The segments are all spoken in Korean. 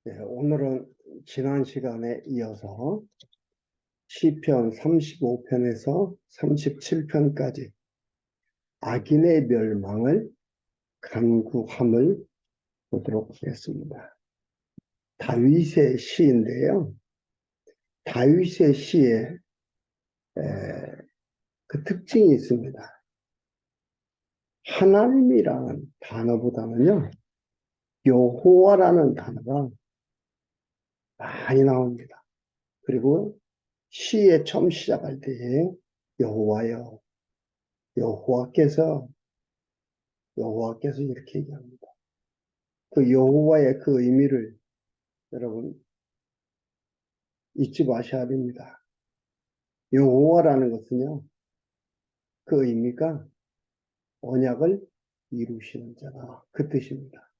네, 오늘은 지난 시간에 이어서 시편 35편에서 37편까지 악인의 멸망을 간구함을 보도록 하겠습니다. 다윗의 시인데요. 다윗의 시에 그 특징이 있습니다. 하나님이라는 단어보다는요, 여호와라는 단어가 많이 나옵니다. 그리고 시에 처음 시작할 때에 여호와여, 여호와께서 이렇게 얘기합니다. 그 여호와의 그 의미를 여러분 잊지 마셔야 됩니다. 여호와라는 것은요, 그 의미가 언약을 이루시는 자다. 그 뜻입니다.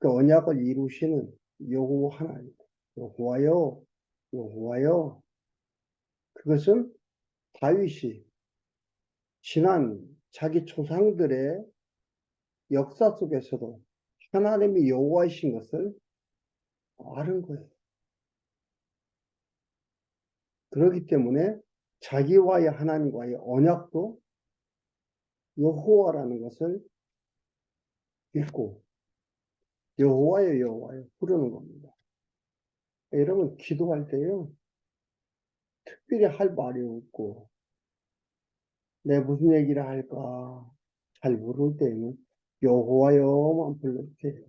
그 언약을 이루시는 여호와 하나님, 여호와여, 여호와여. 그것은 다윗이 지난 자기 조상들의 역사 속에서도 하나님이 여호와이신 것을 아는 거예요. 그렇기 때문에 자기와의 하나님과의 언약도 여호와라는 것을 믿고 여호와여 여호와여 부르는 겁니다. 여러분 기도할 때요, 특별히 할 말이 없고 내 무슨 얘기를 할까 잘 모를 때에는 여호와여만 불러도 돼요.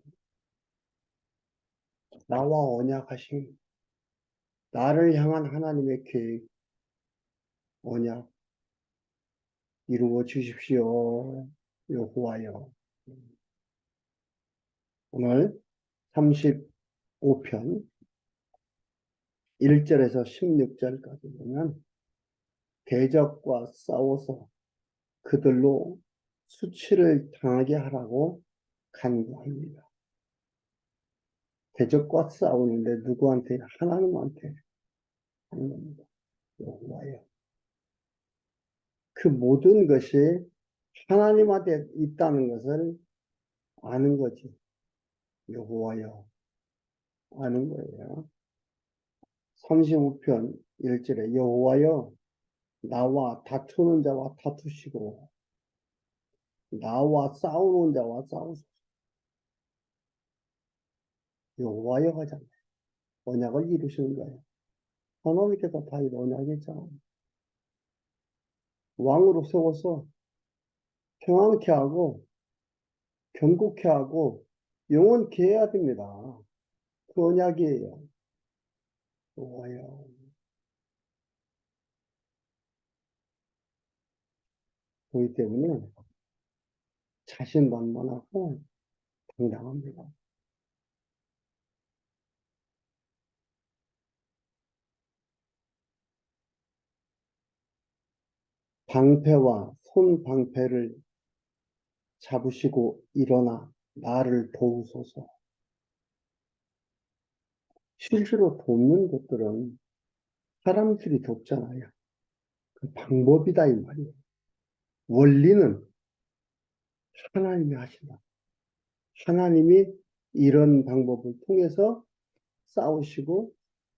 나와 언약하신, 나를 향한 하나님의 계획, 언약 이루어 주십시오. 여호와여. 오늘 35편 1절에서 16절까지 보면 대적과 싸워서 그들로 수치를 당하게 하라고 간구합니다. 대적과 싸우는데 누구한테? 하나님한테 하는 겁니다. 여호와여. 그 모든 것이 하나님한테 있다는 것을 아는 거지. 여호와여. 아는 거예요. 35편 1절에 여호와여, 나와 다투는 자와 다투시고 나와 싸우는 자와 싸우소서. 여호와여 하잖아요. 언약을 이루시는 거예요. 하나님께서 다 언약했잖아요. 왕으로 세워서 평안케 하고 경고케 하고 영원케 해야 됩니다. 그 언약이에요. 여호와여. 그렇기 때문에 자신만만하고 당당합니다. 방패와 손방패를 잡으시고 일어나 나를 도우소서. 실제로 돕는 것들은 사람들이 돕잖아요. 그 방법이다 이 말이에요. 원리는 하나님이 하신다. 하나님이 이런 방법을 통해서 싸우시고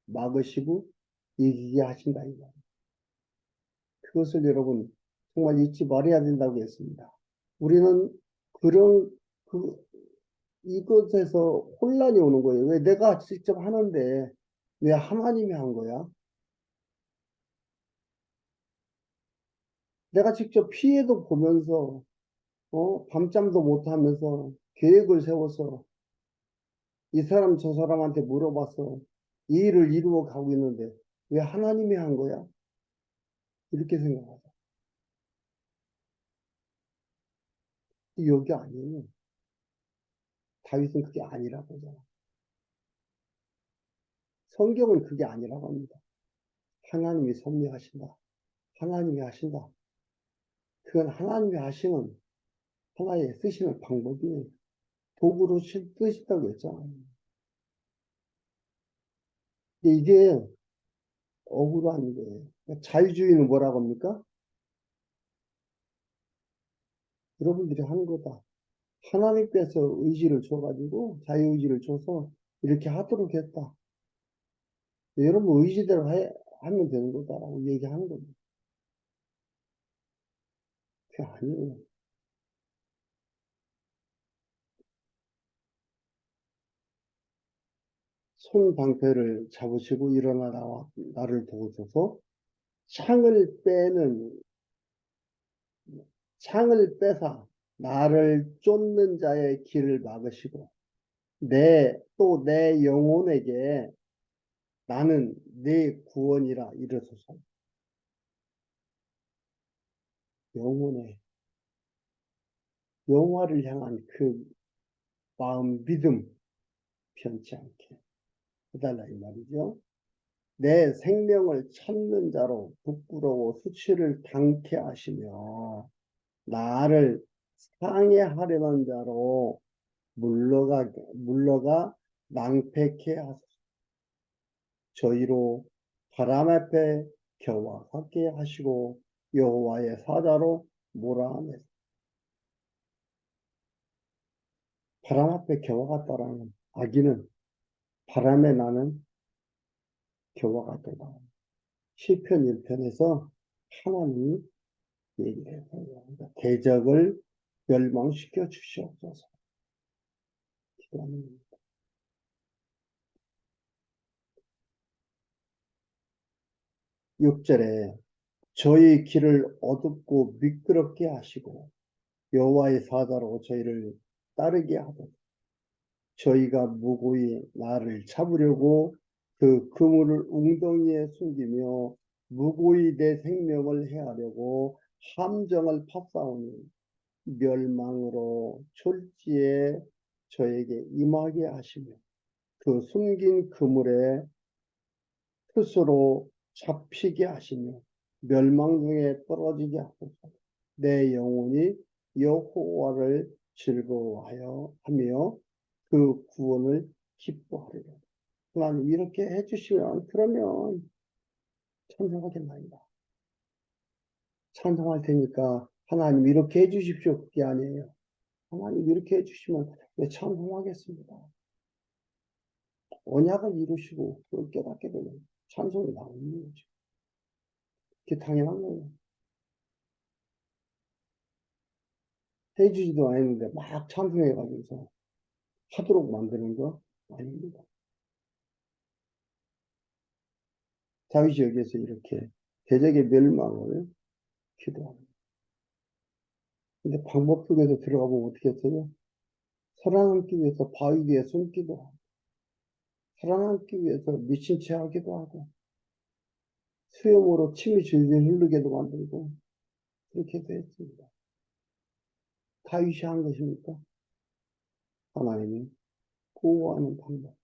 막으시고 이기게 하신다 이 말이에요. 그것을 여러분 정말 잊지 말아야 된다고 했습니다. 우리는 그런 이것에서 혼란이 오는 거예요. 왜 내가 직접 하는데 왜 하나님이 한 거야? 내가 직접 피해도 보면서 밤잠도 못 하면서 계획을 세워서 이 사람 저 사람한테 물어봐서 이 일을 이루어 가고 있는데 왜 하나님이 한 거야? 이렇게 생각하죠. 여기 아니에요. 다윗은 그게 아니라고 하잖아. 성경은 그게 아니라고 합니다. 하나님이 섭리하신다. 하나님이 하신다. 그건 하나님이 하시는 하나의 쓰시는 방법이에요. 도구로 쓰신다고 했잖아요. 근데 이게 억울한 거예요. 자유주의는 뭐라고 합니까? 여러분들이 하는 거다. 하나님께서 의지를 줘가지고 자유의지를 줘서 이렇게 하도록 했다. 여러분 의지대로 하면 되는 거다라고 얘기하는 거죠. 그게 아니에요. 손 방패를 잡으시고 일어나 나를 도우소서. 창을 빼는 창을 빼사 나를 쫓는 자의 길을 막으시고 또 내 영혼에게 나는 네 구원이라 이르소서. 영혼의 영화를 향한 그 마음 믿음 변치 않게 해달라 이 말이죠. 내 생명을 찾는 자로 부끄러워 수치를 당케 하시며 나를 상해하려는 자로 물러가 낭패케 하소서. 저희로 바람 앞에 겨워하게 하시고 여호와의 사자로 몰아내서 바람 앞에 겨워갔다라는 아기는 바람에 나는 겨워갔다. 시편 1편에서 하나님이 얘기를 해요. 그러니까 대적을 멸망시켜 주시옵소서. 기도합니다. 6절에 저희 길을 어둡고 미끄럽게 하시고 여호와의 사자로 저희를 따르게 하소서. 저희가 무고히 나를 잡으려고 그 그물을 웅덩이에 숨기며 무고히 내 생명을 해하려고 함정을 팠사오니 멸망으로 졸지에 저에게 임하게 하시며 그 숨긴 그물에 스스로 잡히게 하시며 멸망 중에 떨어지게 하소서. 내 영혼이 여호와를 즐거워하여 하며 그 구원을 기뻐하리라. 하나님 이렇게 해주시면 그러면 찬송하겠나이다. 찬송할 테니까 하나님 이렇게 해주십시오. 그게 아니에요. 하나님 이렇게 해주시면 네, 찬송하겠습니다. 언약을 이루시고 그걸 깨닫게 되면 찬송이 나오는 거죠. 그게 당연한 거예요. 해주지도 않았는데 막 찬송해가지고서 하도록 만드는 거 아닙니다. 다윗이 여기에서 이렇게 대적의 멸망을 기도합니다. 근데 방법 속에서 들어가 보면 어떻게 했어요? 살아남기 위해서 바위 위에 숨기도 하고, 살아남기 위해서 미친 채 하기도 하고, 수염으로 침이 질질 흐르게도 만들고, 그렇게 해서 했습니다. 다윗이 한 것입니까? 하나님이 보호하는 방법,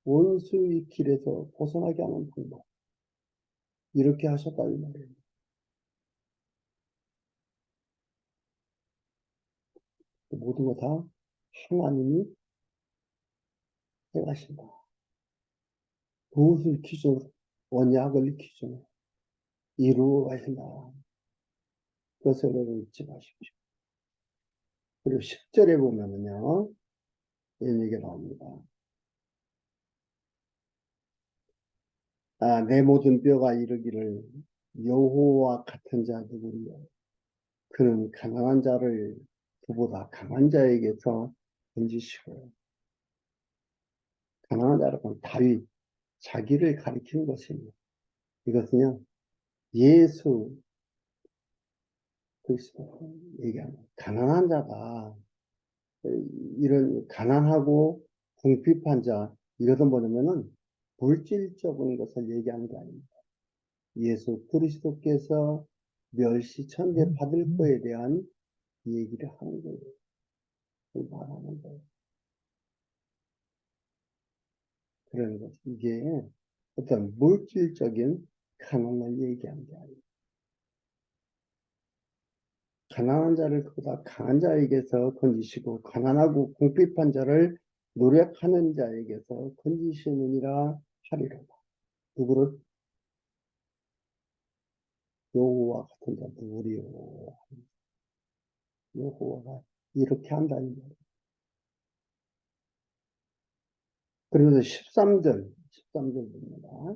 원수의 길에서 벗어나게 하는 방법, 이렇게 하셨다, 이 말이에요. 모든 거 다 하나님이 해가신다. 무엇을 기준으로, 언약을 기준으로 이루어 가신다. 그것을 여러분 잊지 마십시오. 그리고 10절에 보면은요, 이런 얘기가 나옵니다. 내 모든 뼈가 이르기를 여호와 같은 자 누구리요? 그는 가난한 자를 그보다 강한 자에게서 건지시고 가난한 자라고는 다윗 자기를 가리키는 것입니다. 이것은요 예수 그리스도 얘기하는 가난한 자가 이런 가난하고 궁핍한 자 이것은 뭐냐면은 물질적인 것을 얘기하는 게 아닙니다. 예수 그리스도께서 멸시천대 받을 거에 대한 얘기를 하는 거예요. 말하는 거예요. 그런 것. 이게 어떤 물질적인 가난을 얘기하는 게 아니에요. 가난한 자를 그보다 강한 자에게서 건지시고 가난하고 궁핍한 자를 노력하는 자에게서 건지시느니라 하리로다. 누구를? 여호와 같은 자 누구리요? 여호와가 이렇게 한다는 거예요. 그래서 13절 봅니다.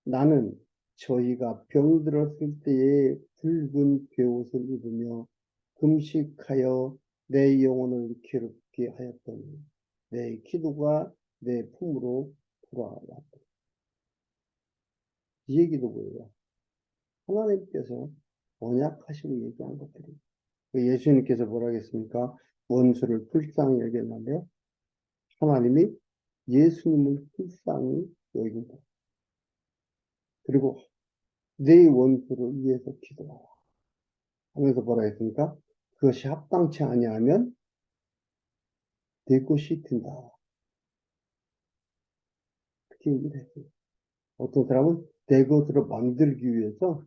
나는 저희가 병들었을 때에 붉은 베옷을 입으며 금식하여 내 영혼을 괴롭게 하였더니 내 기도가 내 품으로 돌아왔다. 이 얘기도 뭐예요? 하나님께서 언약하시고 얘기한 것들이. 예수님께서 뭐라 했습니까? 원수를 불쌍히 여겼는데 하나님이 예수님을 불쌍히 여긴다. 그리고 내 원수를 위해서 기도하라 하면서 뭐라 했습니까? 그것이 합당치 아니하면 내 것이 된다. 그렇게 얘기를 했어요. 어떤 사람은 내 것으로 만들기 위해서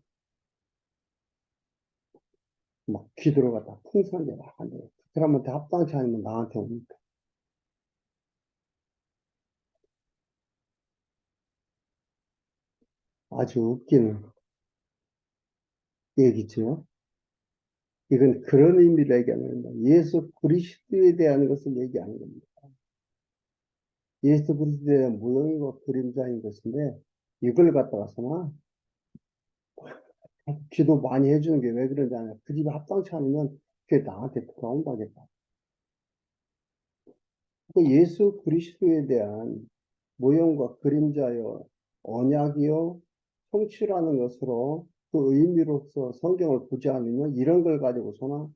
막 기도를 갖다 풍성하게 막 한대. 그 사람한테 합당치 않으면 나한테 오니까. 아주 웃기는 얘기죠. 이건 그런 의미를 얘기하는 겁니다. 예수 그리스도에 대한 것을 얘기하는 겁니다. 예수 그리스도에 대한 모형과 그림자인 것인데 이걸 갖다가서나 기도 많이 해주는 게 왜 그런지 아냐. 그 집에 합당치 않으면 그게 나한테 돌아온다겠다. 그 예수 그리스도에 대한 모형과 그림자여 언약이요 성취라는 것으로 그 의미로서 성경을 보지 않으면 이런 걸 가지고서나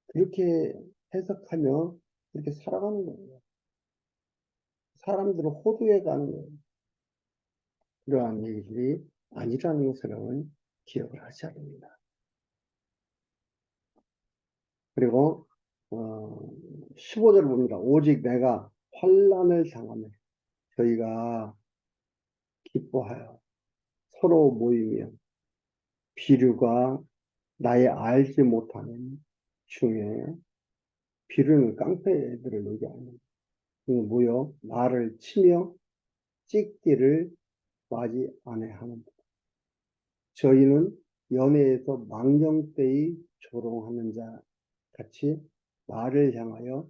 그렇게 해석하며 그렇게 살아가는 거예요. 사람들을 호도해 가는 거예요. 그러한 얘기들이 아니라는 것을 기억을 하셔야 됩니다. 그리고 15절 봅니다. 오직 내가 환난을 당하며 저희가 기뻐하여 서로 모이며 비류가 나의 알지 못하는 중에 비류는 깡패 애들을 얘기하는 모여 나를 치며 찢기를 맞이 아니하는 저희는 연애에서 망령되이 조롱하는 자 같이 나를 향하여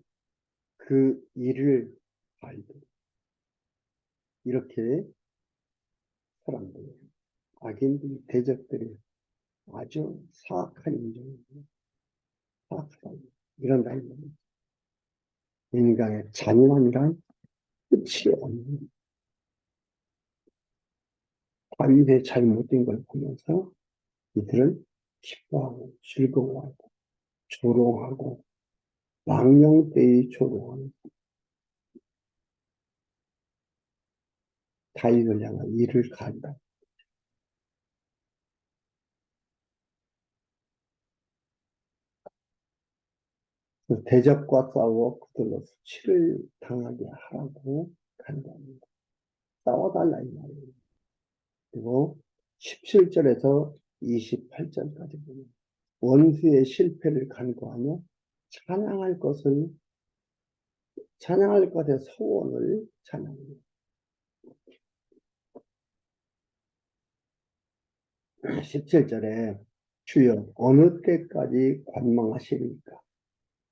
그 일을 알고 이렇게 사람들이 악인들이 대적들이 아주 사악한 인종입니다. 사악하다 이런다는 겁니다. 인간의 잔인함이란 끝이 없는 다윗의 잘못된 걸 보면서 이들은 기뻐하고 즐거워하고 조롱하고 망령되이 조롱하는 다윗을 향한 이를 가한다. 그 대적과 싸워 그들로 수치를 당하게 하라고 간다합니다. 싸워달라 이 말이에요. 그리고 17절에서 28절까지 보면 원수의 실패를 간구하며 찬양할 것의 소원을 찬양합니다. 17절에 주여 어느 때까지 관망하시리까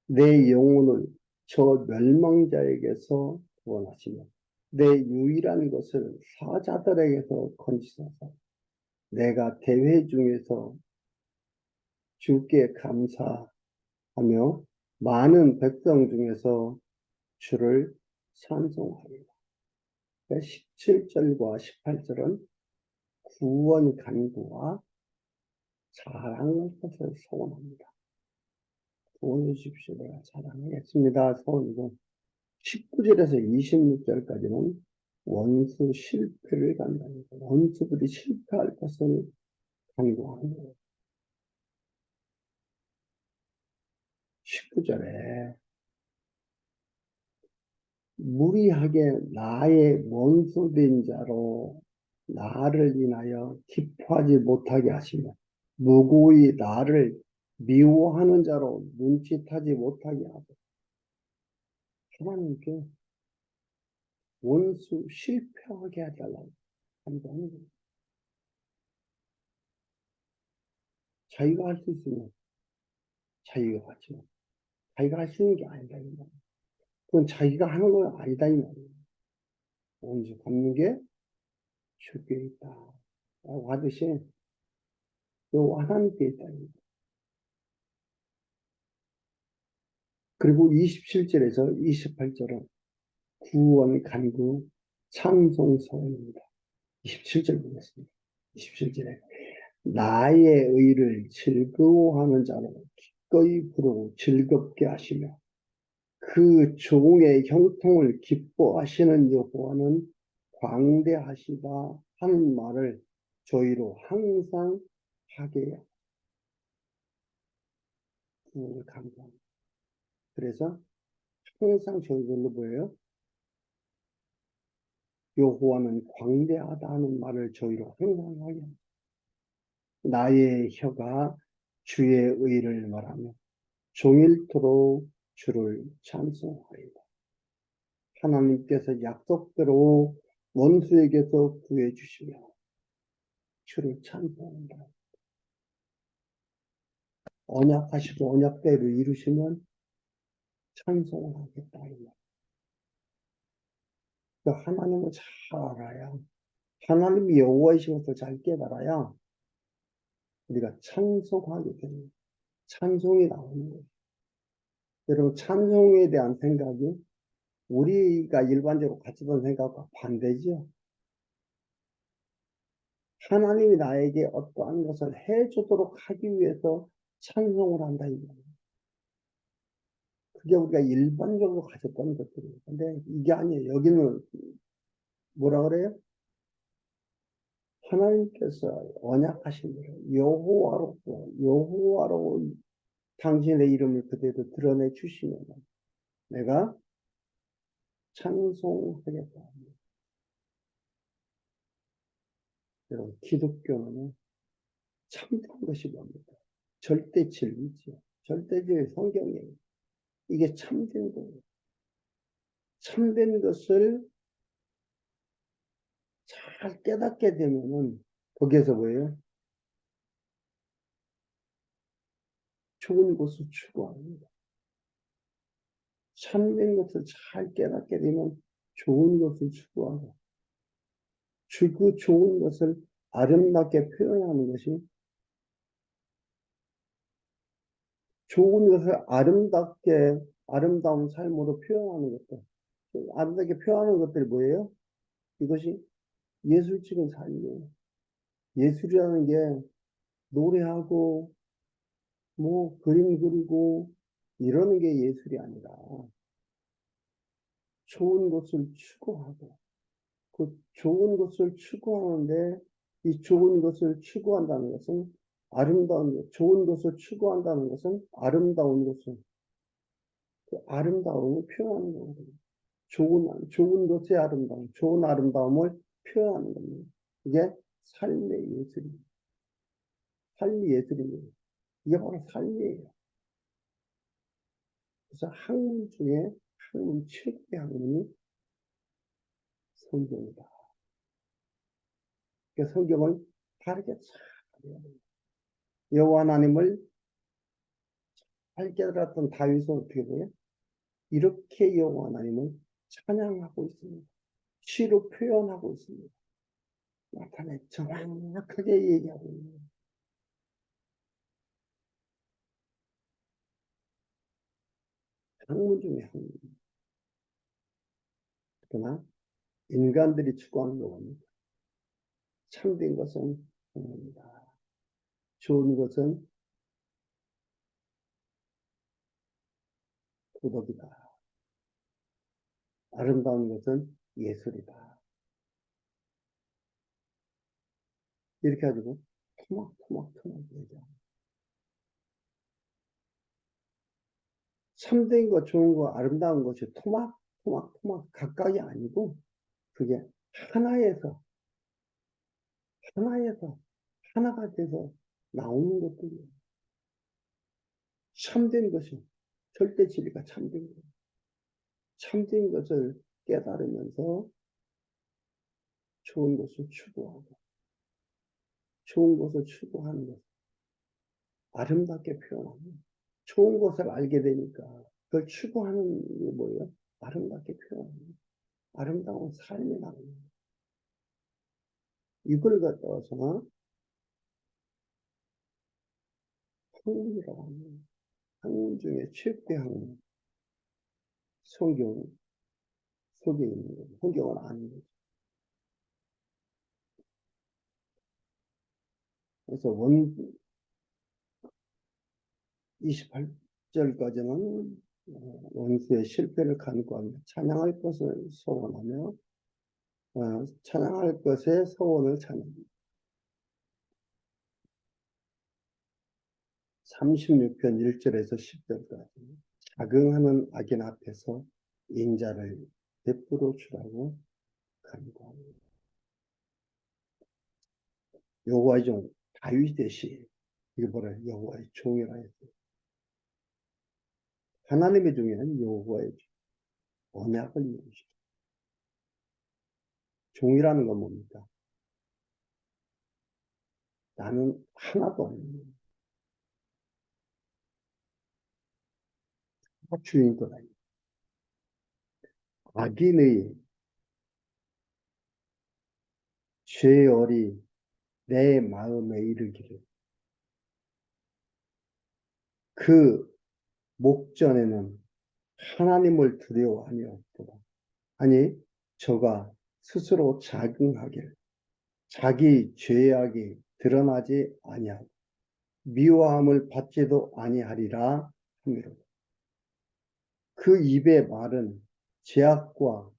내 영혼을 저 멸망자에게서 구원하시며 내 유일한 것을 사자들에게서 건지소서 내가 대회 중에서 주께 감사하며 많은 백성 중에서 주를 찬송하리라. 17절과 18절은 구원 간구와 자랑할 것을 소원합니다. 구원해 주십시오. 내가 자랑하겠습니다. 소원이고 19절에서 26절까지는 원수 실패를 간다는 거예요. 원수들이 실패할 것을 간구하는 거예요. 19절에 무리하게 나의 원수된 자로 나를 인하여 기뻐하지 못하게 하시며 무고히 나를 미워하는 자로 눈짓하지 못하게 하고 하나님께 원수 실패하게 하달라고 하는 거예요. 자기가 할 수 있으면 자기가 하죠. 자기가 할 수 있는 게 아니다 이 말이에요. 그건 자기가 하는 건 아니다 이 말이에요. 온수 갚는 게 주께 있다. 라고 하듯이 요 하나님께 있다. 그리고 27절에서 28절은 구원 간구 찬송서입니다. 27절 보겠습니다. 27절에 나의 의를 즐거워하는 자는 기꺼이 부르고 즐겁게 하시며 그 종의 형통을 기뻐하시는 여호와는 광대하시다 하는 말을 저희로 항상 하게 감사합니다. 그래서 항상 저희들로 뭐예요? 여호와는 광대하다 하는 말을 저희로 항상 하게 합니다. 나의 혀가 주의 의를 말하며 종일토록 주를 찬송하리라. 하나님께서 약속대로 원수에게서 구해주시며 주를 찬송한다. 언약하시고 언약대로 이루시면 찬송을 하겠다. 하나님을 잘 알아야, 하나님이 여호와이신 것을 잘 깨달아야 우리가 찬송하게 됩니다. 찬송이 나오는 거예요. 여러분, 찬송에 대한 생각이 우리가 일반적으로 가지던 생각과 반대죠. 하나님이 나에게 어떠한 것을 해주도록 하기 위해서 찬송을 한다. 그게 우리가 일반적으로 가졌던 것들이에요. 근데 이게 아니에요. 여기는 뭐라 그래요? 하나님께서 언약하신 대로 여호와로 당신의 이름을 그대로 드러내 주시면 내가 찬송하겠다. 여러분, 기독교는 참된 것이 뭡니까? 절대 진리죠. 절대 진리 성경이에요. 이게 참된 거예요. 참된 것을 잘 깨닫게 되면은 거기에서 뭐예요? 좋은 것을 추구합니다. 참된 것을 잘 깨닫게 되면 좋은 것을 추구하고 그 좋은 것을 아름답게 표현하는 것이 좋은 것을 아름다운 삶으로 표현하는 것들. 아름답게 표현하는 것들이 뭐예요? 이것이 예술적인 삶이에요. 예술이라는 게 노래하고 뭐 그림 그리고 이러는 게 예술이 아니라 좋은 것을 추구하고 그 좋은 것을 추구하는데 이 좋은 것을 추구한다는 것은 좋은 것을 추구한다는 것은 아름다운 것을 그 아름다움을 표현하는 거거든요. 좋은 것의 좋은 아름다움을 표현하는 겁니다. 이게 삶의 예술입니다. 삶의 예술입니다. 이게 바로 삶이에요. 그래서 학문 중에 최고의 학문이 성경이다. 그러니까 성경을 바르게 잘 해야 됩니다. 여호와 하나님을 잘 깨달았던 다윗은 어떻게 돼요? 이렇게 여호와 하나님을 찬양하고 있습니다. 시로 표현하고 있습니다. 나타내 정확하게 얘기하고 있는 거예요. 학문 중에 학문. 그러나 인간들이 추구하는 것은 참된 것은 하나님이다. 좋은 것은 도덕이다. 아름다운 것은 예술이다. 이렇게 가지고 토막토막 얘기합니다. 참된 것, 좋은 것, 아름다운 것이 토막 각각이 아니고 그게 하나에서 하나에서 하나가 돼서 나오는 것들이에요. 참된 것이 절대 진리가 참된 것. 참된 것을 깨달으면서 좋은 것을 추구하고 좋은 것을 추구하는 것, 아름답게 표현하는 좋은 것을 알게 되니까 그걸 추구하는 게 뭐예요? 아름답게 표현하는 것. 아름다운 삶이 나는 거예요. 이걸 갖다서 학문이라고 하는 학문 중에 최대 학문, 성경 속에 있는 거예요. 성경은 아닌 거죠. 그래서 28절까지는 원수의 실패를 간구하며 찬양할 것을 소원하며 찬양할 것의 소원을 찬양합니다. 36편 1절에서 10절까지 자긍하는 악인 앞에서 인자를 베풀어 주라고 간구합니다. 여호와의 종 다윗의 시, 이게 뭐라 여호와의 종이라 했어요. 하나님의 종에는 여호와의 언약을 이루시죠. 종이라는 건 뭡니까? 나는 하나도 없는 주인도 아니고 악인의 죄열이 내 마음에 이르기를 그 목전에는 하나님을 두려워하니 없도다. 아니 저가 스스로 자긍하길 자기 죄악이 드러나지 아니하고 미워함을 받지도 아니하리라 함이로다. 그 입의 말은 제약과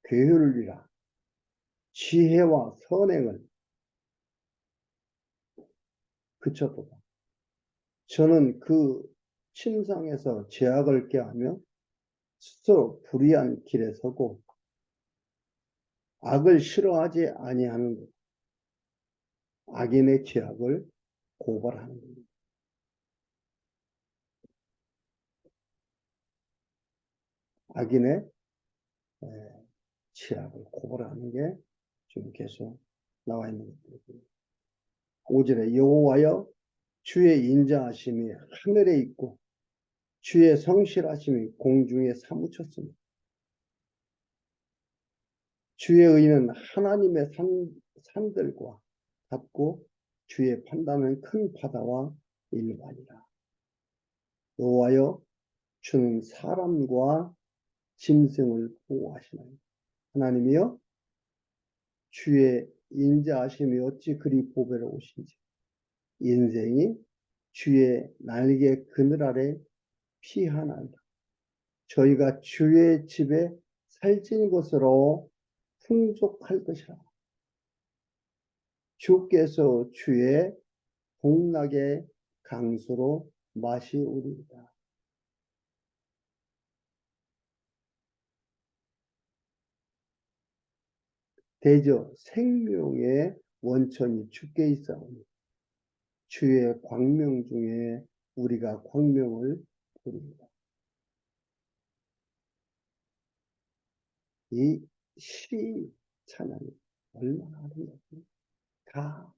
괴율이라 지혜와 선행을 그쳤도다. 저는 그 침상에서 제약을 꾀하며 스스로 불의한 길에 서고 악을 싫어하지 아니하는 것, 악인의 죄악을 고발하는 겁니다. 악인의 죄악을 고발하는 게 지금 계속 나와 있는 것들이고요. 5절에 여호와여 주의 인자하심이 하늘에 있고 주의 성실하심이 공중에 사무쳤습니다. 주의 의는 하나님의 산들과 같고 주의 판단은 큰 바다와 일반이라. 여호와여 주는 사람과 짐승을 보호하시나니 하나님이여 주의 인자하심이 어찌 그리 보배로우신지 인생이 주의 날개 그늘 아래 피하나이다. 저희가 주의 집에 살찐 것으로 풍족할 것이라. 주께서 주의 복락의 강수로 마시우리이다. 대저 생명의 원천이 주께 있사오니 주의 광명 중에 우리가 광명을 부릅니다. 이 시 찬양이 얼마나 아름답습니까? 다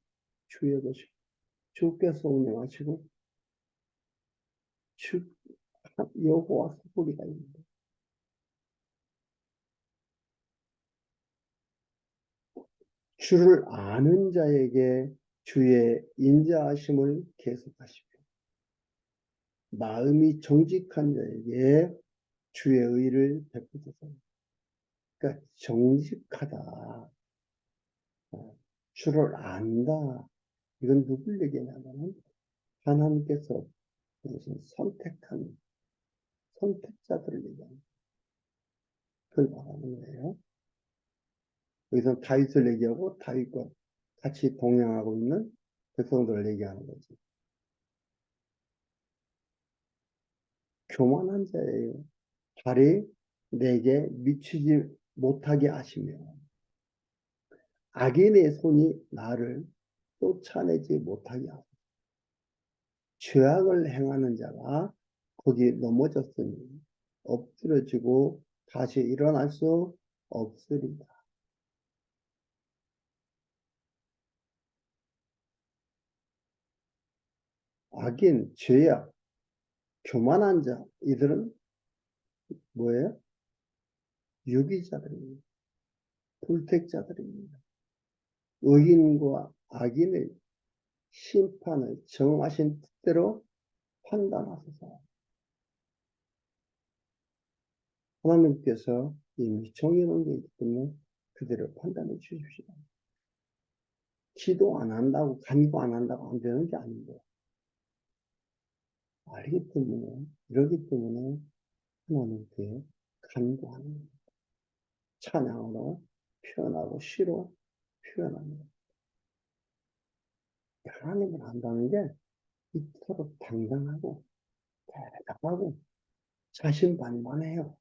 주의 것이고 주께서 운행하시고 주 여호와 소리가 있는데 주를 아는 자에게 주의 인자하심을 계속하시고 마음이 정직한 자에게 주의 의를 베푸소서. 그러니까 정직하다, 주를 안다. 이건 누굴 얘기냐면 하나님께서 무슨 선택자들을 얘기하는 그걸 말하는 거예요. 여기서 다윗을 얘기하고 다윗과 같이 동행하고 있는 백성들을 얘기하는 거지. 교만한 자예요. 발이 내게 미치지 못하게 하시며 악인의 손이 나를 쫓아내지 못하게 하고 죄악을 행하는 자가 거기 넘어졌으니 엎드려지고 다시 일어날 수 없으리다. 악인, 죄악, 교만한 자, 이들은 뭐예요? 유기자들입니다. 불택자들입니다. 의인과 악인의 심판을 정하신 뜻대로 판단하소서. 하나님께서 이미 정해놓은 게 있기 때문에 그대로 판단해 주십시오. 기도 안 한다고, 간구 안 한다고 안 되는 게 아닌데, 알기 때문에, 이러기 때문에 하나님께 간구하는 거예요. 찬양으로 표현하고 시로 표현합니다. 하나님을 안다는 게 이토록 당당하고 대답하고 자신만만해요.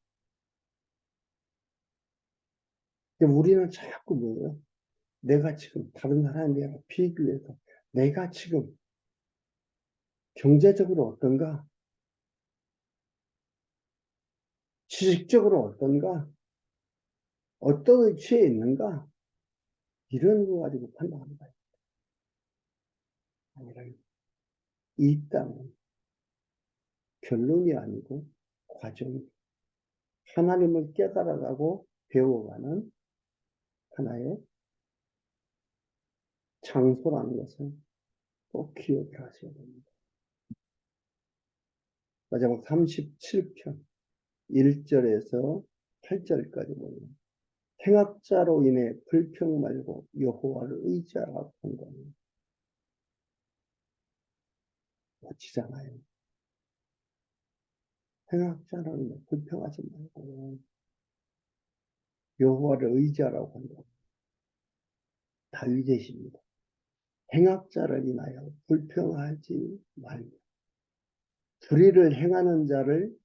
우리는 자꾸 뭐예요? 내가 지금 다른 사람이랑 비교해서 내가 지금 경제적으로 어떤가? 지식적으로 어떤가? 어떤 위치에 있는가? 이런 거 가지고 판단하는 거예요. 아니라 이 땅은 결론이 아니고 과정이 하나님을 깨달아가고 배워가는 하나의 장소라는 것을 꼭 기억을 하셔야 됩니다. 마지막 37편 1절에서 8절까지 보면 행악자로 인해 불평 말고 여호와를 의지하라고 한다는 멋지잖아요. 행악자로 인해 불평하지 말고 여호와를 의지하라고 한다. 다윗이십니다. 행악자를 인하여 불평하지 말고 불의를 행하는 자를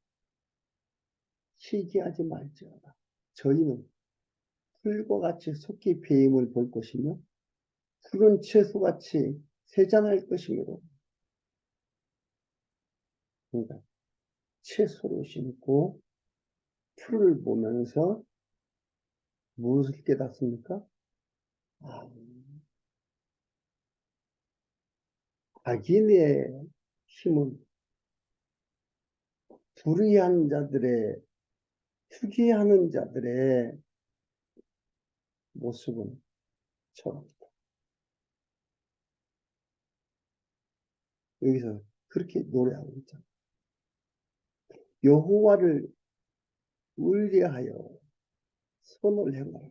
시기하지 말지어다. 저희는 풀과 같이 속히 배임을 볼 것이며 푸른 채소같이 세잔할 것이므로. 그러니까 채소를 심고 풀을 보면서 무엇을 깨닫습니까? 아, 악인의 힘은 불의한 자들의, 투기하는 자들의 모습은 저렇다. 여기서 그렇게 노래하고 있잖아. 여호와를 의뢰하여 선을 행하라.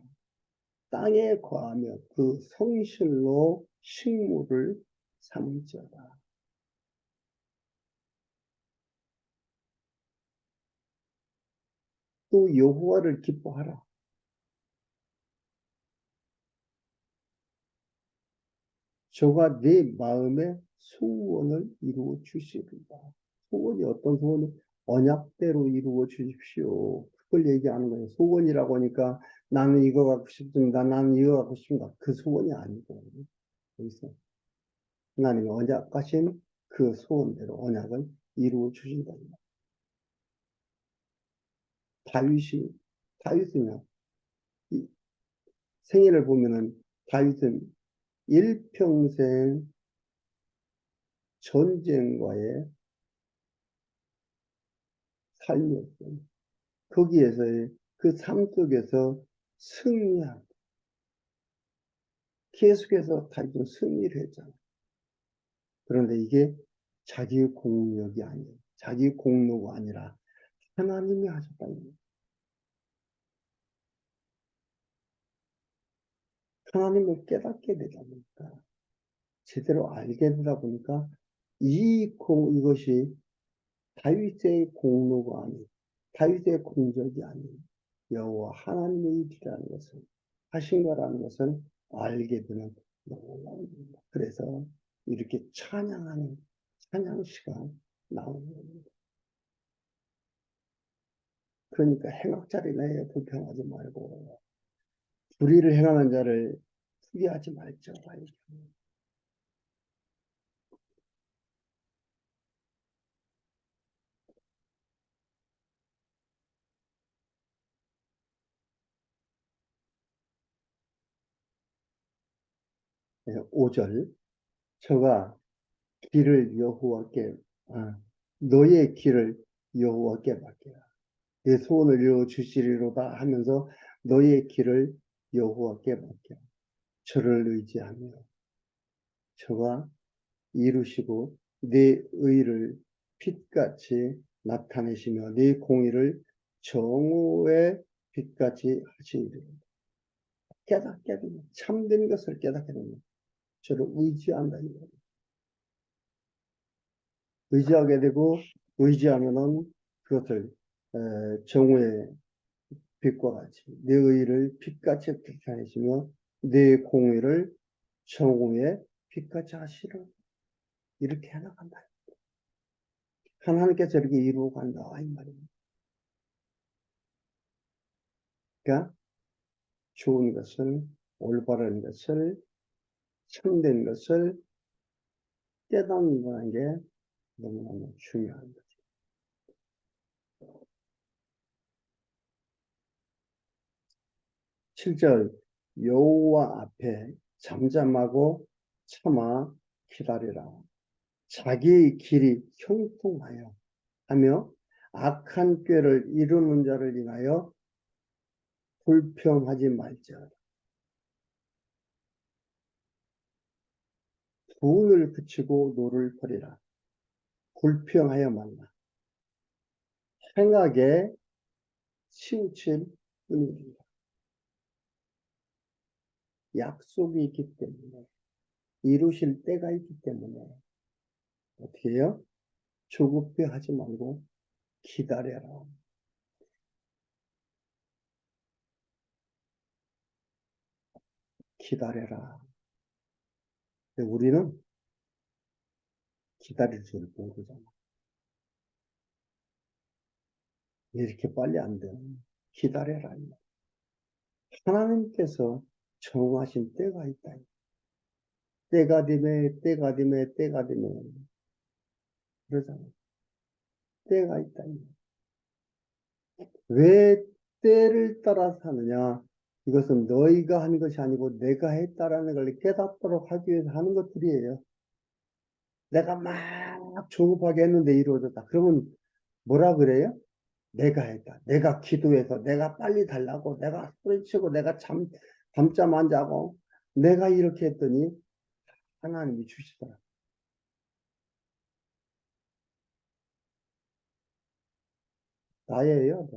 땅에 거하며 그 성실로 식물을 삼을지어다. 또 여호와를 기뻐하라. 저가 네 마음의 소원을 이루어 주시리라. 소원이 어떤 소원이? 언약대로 이루어 주십시오. 그걸 얘기하는 거예요. 소원이라고 하니까 나는 이거 갖고 싶습니다. 나는 이거 갖고 싶습니다. 그 소원이 아니고 여기서 하나님이 언약하신 그 소원대로 언약을 이루어 주신다. 다윗은요, 생애를 보면은 다윗은 일평생 전쟁과의 삶이었어요. 거기에서의 그 삶 속에서 승리한, 계속해서 다윗은 승리를 했잖아요. 그런데 이게 자기 공력이 아니에요. 자기 공로가 아니라 하나님이 하셨다는 거예요. 하나님을 깨닫게 되다 보니까, 제대로 알게 되다 보니까 이것이 다윗의 공로가 아닌, 다윗의 공적이 아닌 여호와 하나님의 일이라는 것을 하신 거라는 것을 알게 되는 놀라운 일입니다. 그래서 이렇게 찬양하는 찬양 시간 나오는 겁니다. 그러니까 행악자를 내에 불평하지 말고 불의를 행하는 자를 투기하지 말죠. 5절 저가 길을 여호와께 너의 길을 여호와께 맡기라. 내 소원을 이루어 주시리로다 하면서 너의 길을 여호와께 맡겨 저를 의지하며 저가 이루시고 네 의를 빛같이 나타내시며 네 공의를 정오의 빛같이 하시리로다. 깨닫게 되면 참된 것을 깨닫게 되면 저를 의지한다 이거예요. 의지하게 되고 의지하면은 그것을 정오의 빛과 같이 내 의를 빛같이 나타내시며 내 공의를 정오의 빛같이 하시라. 이렇게 해나간다. 하나님께서 이렇게 이루어 간다 이 말입니다. 그러니까 좋은 것을 올바른 것을 참된 것을 깨닫는 게 너무너무 중요한 거죠. 7절 여호와 앞에 잠잠하고 참아 기다리라. 자기의 길이 형통하여 하며 악한 꾀를 이루는 자를 인하여 불평하지 말지어다. 분을 그치고 노를 버리라. 불평하여 말라. 행하게 치우칠 뿐입니다. 약속이 있기 때문에 이루실 때가 있기 때문에 어떻게 해요? 조급해하지 말고 기다려라. 기다려라. 근데 우리는 기다릴 줄 모르잖아. 이렇게 빨리 안 돼. 기다려라. 하나님께서 정하신 때가 있다. 때가 되매, 때가 되매, 때가 되매. 그러잖아. 때가 있다. 왜 때를 따라 사느냐? 이것은 너희가 한 것이 아니고 내가 했다라는 걸 깨닫도록 하기 위해서 하는 것들이에요. 내가 막 조급하게 했는데 이루어졌다. 그러면 뭐라 그래요? 내가 했다. 내가 기도해서 내가 빨리 달라고 내가 소리치고 내가 밤잠 안 자고 내가 이렇게 했더니 하나님이 주시더라. 나예요.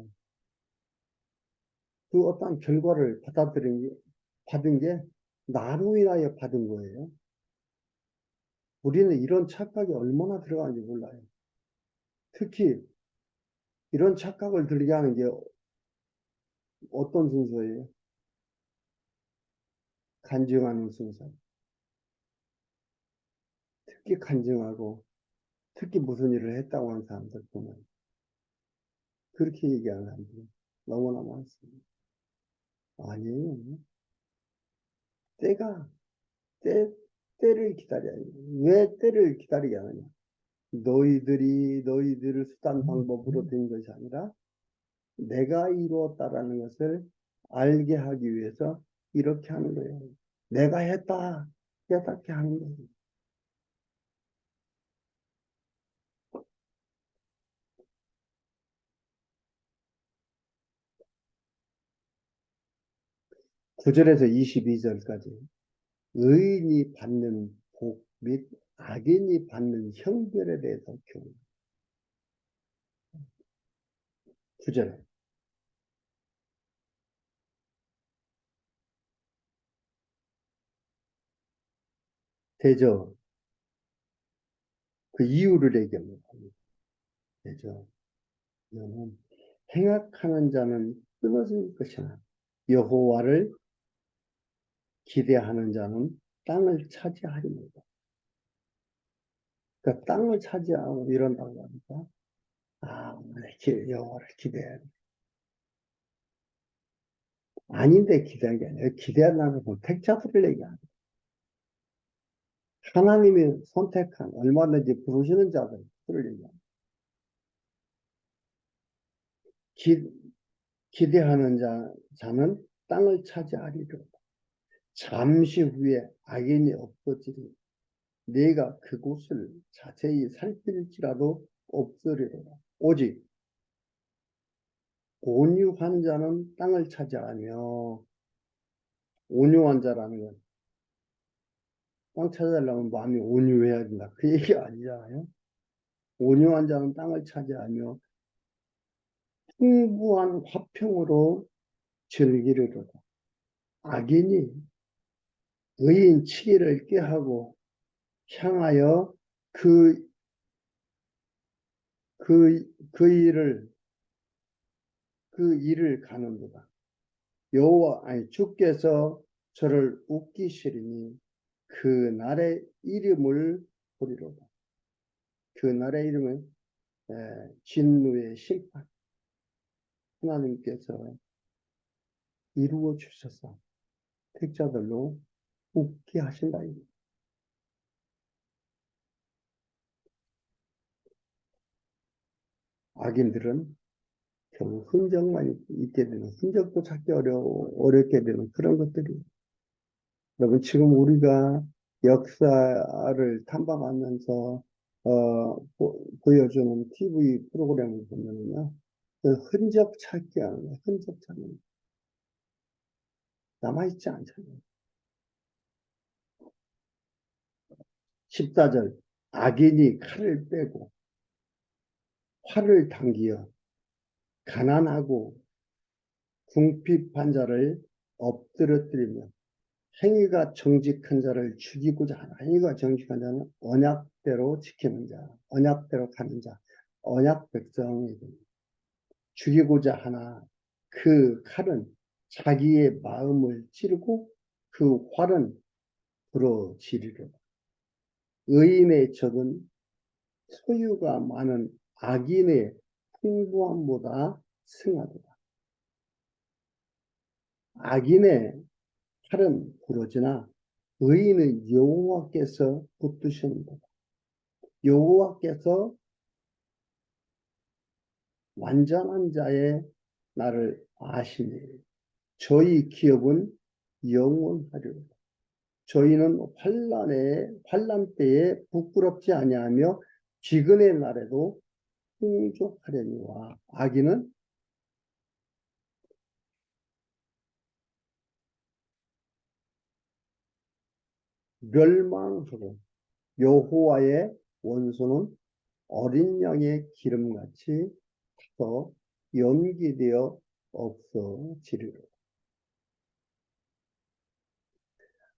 그 어떤 결과를 받은 게 나로 인하여 받은 거예요. 우리는 이런 착각이 얼마나 들어가는지 몰라요. 특히 이런 착각을 들게 하는 게 어떤 순서예요? 간증하는 순서. 특히 간증하고 특히 무슨 일을 했다고 하는 사람들 보면 그렇게 얘기하는 사람들이 너무나 많습니다. 아니에요. 때가 때 때를 기다려야 해요. 왜 때를 기다리게 하느냐? 너희들을 수단 방법으로 된 것이 아니라 내가 이루었다라는 것을 알게 하기 위해서 이렇게 하는 거예요. 내가 했다 깨닫게 하는 거예요. (9절에서) 22절까지 의인이 받는 복 및 악인이 받는 형벌에 대해서 교훈. 9절에 대저 그 이유를 얘기합니다. 대저 너는 행악하는 자는 끊어질 것이나 여호와를 기대하는 자는 땅을 차지하리로다. 그러니까 땅을 차지하고 이런다고 하니까 여호와를 기대해야 돼. 아닌데 기대한 게 아니라 기대하려는 건 택자들을 얘기하는 거야. 하나님이 선택한 얼마든지 부르시는 자들을 얘기하는 거야. 기대하는 자는 땅을 차지하리로다. 잠시 후에 악인이 없어지리. 네가 그곳을 자세히 살필지라도 없으리로다. 오직 온유한 자는 땅을 차지하며 온유한 자라는 건 땅 찾아달라면 마음이 온유해야 된다. 그 얘기 아니잖아요. 온유한 자는 땅을 차지하며 풍부한 화평으로 즐기려도다. 악인이 의인 치기를 꾀하고 향하여 그, 그 일을 가는도다. 주께서 저를 웃기시리니 그 날의 이름을 보리로다. 그 날의 이름은 진노의 심판. 하나님께서 이루어 주셔서 택자들로 웃게 하신다. 악인들은 결국 흔적만 있게 되는, 흔적도 찾기 어렵게 되는 그런 것들이. 여러분, 지금 우리가 역사를 탐방하면서, 보여주는 TV 프로그램을 보면요. 그 흔적 찾기 하는 거예요. 흔적 찾는. 남아있지 않잖아요. 14절. 악인이 칼을 빼고 활을 당기어 가난하고 궁핍한 자를 엎드러뜨리며 행위가 정직한 자를 죽이고자 하나. 행위가 정직한 자는 언약대로 지키는 자, 언약대로 가는 자, 언약 백성이 죽이고자 하나. 그 칼은 자기의 마음을 찌르고 그 활은 부러지리로다. 의인의 적은 소유가 많은 악인의 풍부함보다 승하도다. 악인의 칼은 부러지나 의인은 여호와께서 붙드시는도다. 여호와께서 완전한 자의 나를 아시니 저희 기업은 영원하리로다. 저희는 환난 때에 부끄럽지 아니하며 기근의 날에도 풍족하려니와. 악인은 멸망하고 여호와의 원수는 어린 양의 기름같이 타서 연기되어 없어지리라.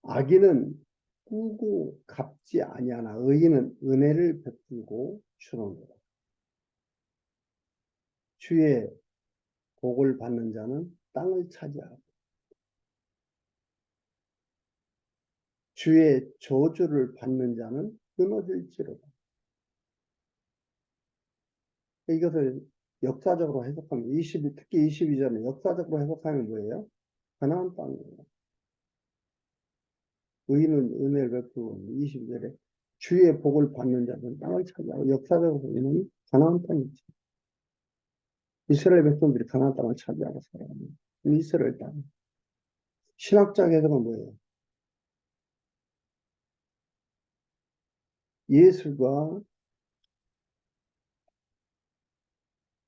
악인은 꾸고 갚지 아니하나 의인은 은혜를 베풀고 주는도다. 주의 복을 받는 자는 땅을 차지하고 주의 저주를 받는 자는 끊어질지로다. 이것을 역사적으로 해석하면 특히 22절은 역사적으로 해석하면 뭐예요? 가나안 땅이에요. 의인은 은혜를 베풀고 22절에 주의 복을 받는 자는 땅을 차지하고 역사적으로 보면 가나안 땅이죠. 이스라엘 백성들이 가나안 땅을 차지하고 살아갑니다. 이스라엘 땅. 신학적 해석은 뭐예요? 예수가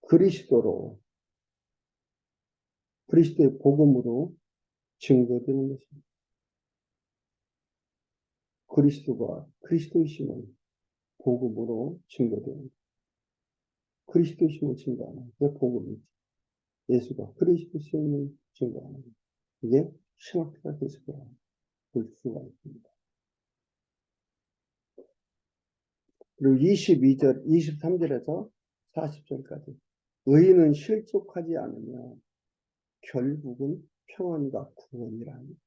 그리스도로 그리스도의 복음으로 증거되는 것입니다. 그리스도가 그리스도이심을 복음으로 증거되는 그리스도이심을 증거하는 게 복음이죠. 예수가 그리스도이심을 증거하는 이게 신학적 해석이라고 볼 수가 있습니다. 그리고 22절, 23절에서 40절까지 의인은 실족하지 않으며 결국은 평안과 구원이라는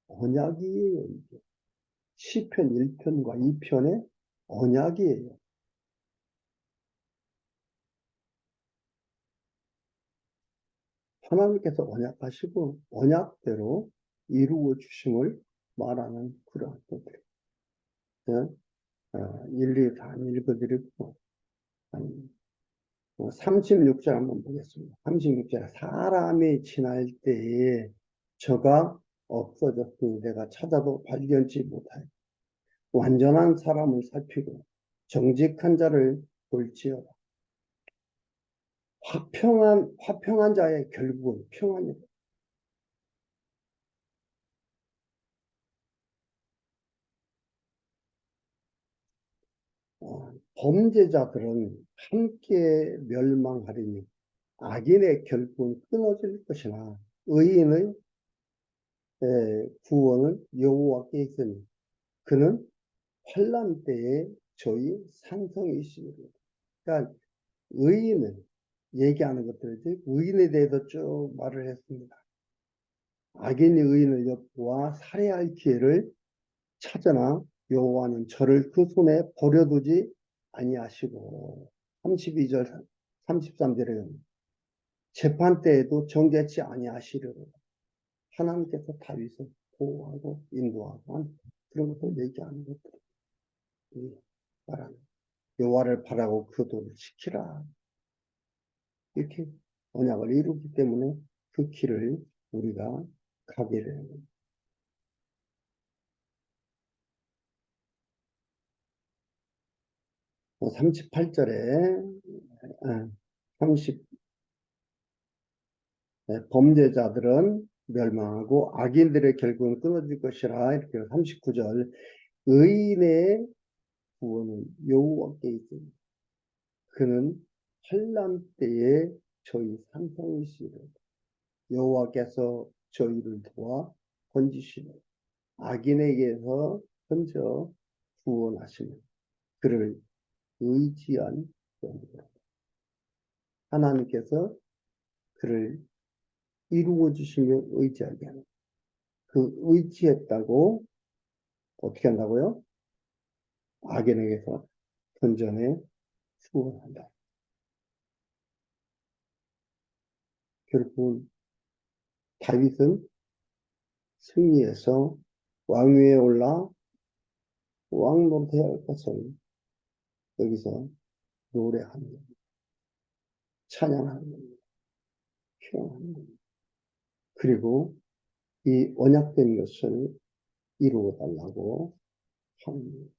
언약이에요. 이게. 시편 1편과 2편의 언약이에요. 하나님께서 언약하시고 언약대로 이루어 주심을 말하는 그러한 것들. 일일이 다 읽어드리고 36절 한번 보겠습니다. 36절 사람이 지날 때에 저가 없어졌으니 내가 찾아도 발견치 못하여 완전한 사람을 살피고 정직한 자를 볼지어다. 화평한 자의 결국은 평안이다. 범죄자들은 함께 멸망하리니 악인의 결국은 끊어질 것이나 의인의 구원은 여호와께 있으니 그는 환난 때에 저희 산성이시니. 그러니까 의인은 얘기하는 것들이지 의인에 대해서 쭉 말을 했습니다. 악인이 의인을 엿보아 살해할 기회를 찾으나 여호와는 저를 그 손에 버려두지 아니하시고 32절 33절에 재판 때에도 정죄치 아니하시리로다. 하나님께서 다윗을 보호하고 인도하고 한 그런 것을 얘기하는 것들이 말하는 여호와를 바라고 그 도를 지키라. 이렇게 언약을 이루기 때문에 그 길을 우리가 가게 되는 겁니다. 38절에 30 범죄자들은 멸망하고 악인들의 결국은 끊어질 것이라. 이렇게 39절 의인의 구원은 여호와께 있으니 그는 환난 때에 저희 산성이시로 여호와께서 저희를 도와 건지시고 악인에게서 먼저 구원하시는 그를 의지한 영이라. 하나님께서 그를 이루어 주시며 의지하게 하는 그 의지했다고 어떻게 한다고요? 악인에게서 건전에 구원한다. 결국 다윗은 승리해서 왕위에 올라 왕 노릇해야 할 것을 여기서 노래하는 겁니다. 찬양하는 겁니다. 표현하는 겁니다. 그리고 이 언약된 것을 이루어 달라고 하는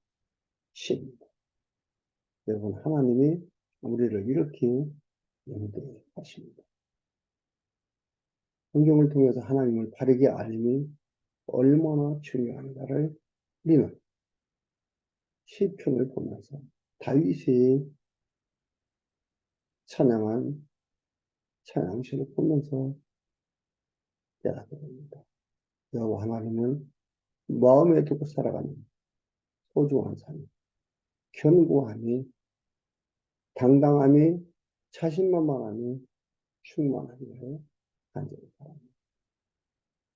신입니다. 여러분, 하나님이 우리를 이렇게 인도하십니다. 성경을 통해서 하나님을 바르게 알림이 얼마나 중요한가를 우리는 시편을 보면서 다윗이 찬양한 찬양시를 보면서 깨닫게 됩니다. 여호와 하나님은 마음에 두고 살아가는 소중한 삶, 견고함이, 당당함이, 자신만만함이 충만하기를